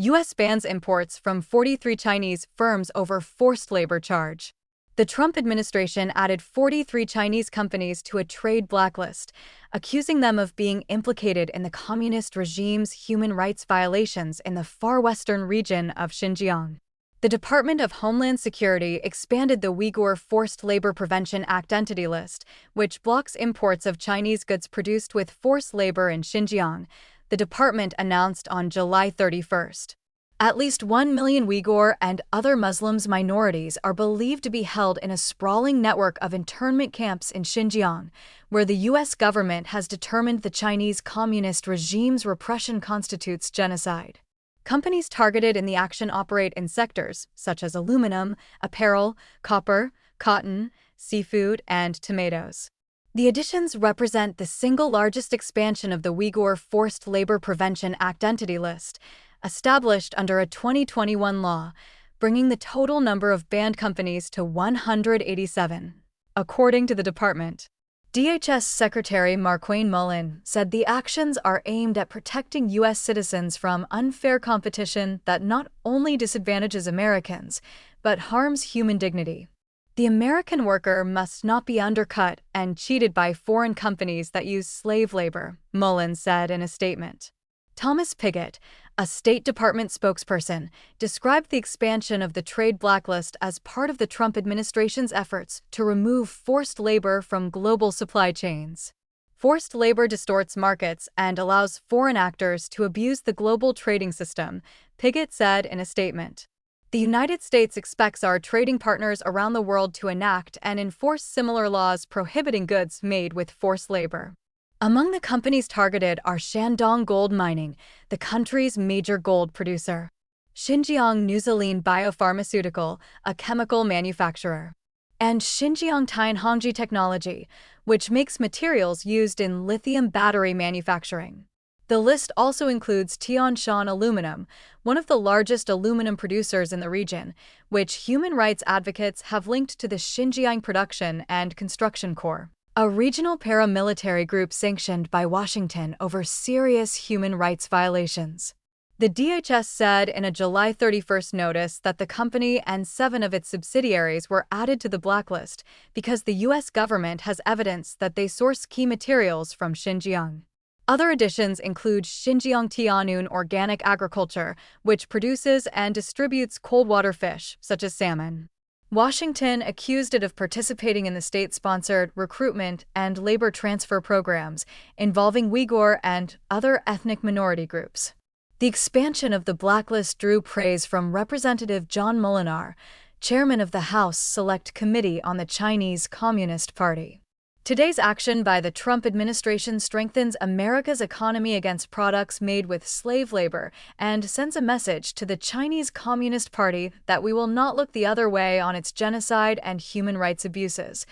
U.S. bans imports from 43 Chinese firms over forced labor charge. The Trump administration added 43 Chinese companies to a trade blacklist, accusing them of being implicated in the communist regime's human rights violations in the far western region of Xinjiang. The Department of Homeland Security expanded the Uyghur Forced Labor Prevention Act entity list, which blocks imports of Chinese goods produced with forced labor in Xinjiang, the department announced on July 31st. At least 1 million Uyghur and other Muslim minorities are believed to be held in a sprawling network of internment camps in Xinjiang, where the U.S. government has determined the Chinese Communist regime's repression constitutes genocide. Companies targeted in the action operate in sectors such as aluminum, apparel, copper, cotton, seafood, and tomatoes. The additions represent the single largest expansion of the Uyghur Forced Labor Prevention Act entity list, established under a 2021 law, bringing the total number of banned companies to 187. According to the department, DHS Secretary Markwayne Mullin said the actions are aimed at protecting U.S. citizens from unfair competition that not only disadvantages Americans, but harms human dignity. The American worker must not be undercut and cheated by foreign companies that use slave labor, Mullin said in a statement. Thomas Pigott, a State Department spokesperson, described the expansion of the trade blacklist as part of the Trump administration's efforts to remove forced labor from global supply chains. Forced labor distorts markets and allows foreign actors to abuse the global trading system, Pigott said in a statement. The United States expects our trading partners around the world to enact and enforce similar laws prohibiting goods made with forced labor. Among the companies targeted are Shandong Gold Mining, the country's major gold producer, Xinjiang Nuziline Biopharmaceutical, a chemical manufacturer, and Xinjiang Tianhongji Technology, which makes materials used in lithium battery manufacturing. The list also includes Tianshan Aluminum, one of the largest aluminum producers in the region, which human rights advocates have linked to the Xinjiang Production and Construction Corps, a regional paramilitary group sanctioned by Washington over serious human rights violations. The DHS said in a July 31st notice that the company and 7 of its subsidiaries were added to the blacklist because the U.S. government has evidence that they source key materials from Xinjiang. Other additions include Xinjiang Tianyun Organic Agriculture, which produces and distributes cold water fish, such as salmon. Washington accused it of participating in the state-sponsored recruitment and labor transfer programs involving Uyghur and other ethnic minority groups. The expansion of the blacklist drew praise from Representative John Moolenaar, chairman of the House Select Committee on the Chinese Communist Party. Today's action by the Trump administration strengthens America's economy against products made with slave labor and sends a message to the Chinese Communist Party that we will not look the other way on its genocide and human rights abuses,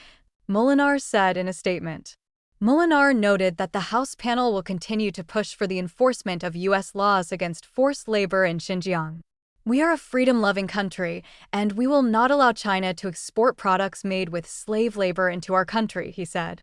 Moolenaar said in a statement. Moolenaar noted that the House panel will continue to push for the enforcement of U.S. laws against forced labor in Xinjiang. We are a freedom-loving country, and we will not allow China to export products made with slave labor into our country, he said.